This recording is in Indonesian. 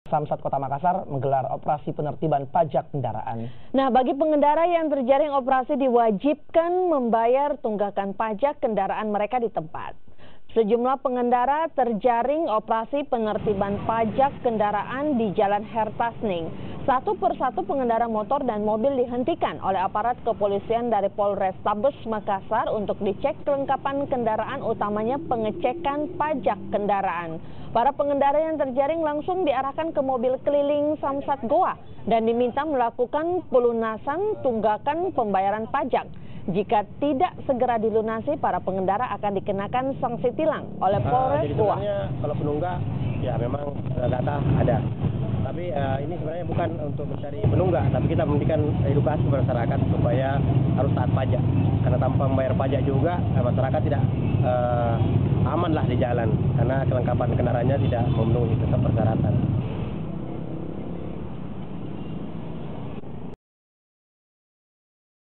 Samsat Kota Makassar menggelar operasi penertiban pajak kendaraan. Nah, bagi pengendara yang terjaring operasi diwajibkan membayar tunggakan pajak kendaraan mereka di tempat. Sejumlah pengendara terjaring operasi penertiban pajak kendaraan di Jalan Hertasning. Satu persatu pengendara motor dan mobil dihentikan oleh aparat kepolisian dari Polrestabes Makassar untuk dicek kelengkapan kendaraan, utamanya pengecekan pajak kendaraan. Para pengendara yang terjaring langsung diarahkan ke mobil keliling Samsat Goa dan diminta melakukan pelunasan tunggakan pembayaran pajak. Jika tidak segera dilunasi, para pengendara akan dikenakan sanksi tilang oleh Polres Goa. Jadi sebenarnya kalau penunggak, ya memang data ada. Tapi ini sebenarnya bukan untuk mencari penunggak, tapi kita memberikan edukasi masyarakat supaya harus taat pajak. Karena tanpa membayar pajak juga, masyarakat tidak aman lah di jalan. Karena kelengkapan kendaraannya tidak memenuhi tetap persyaratan.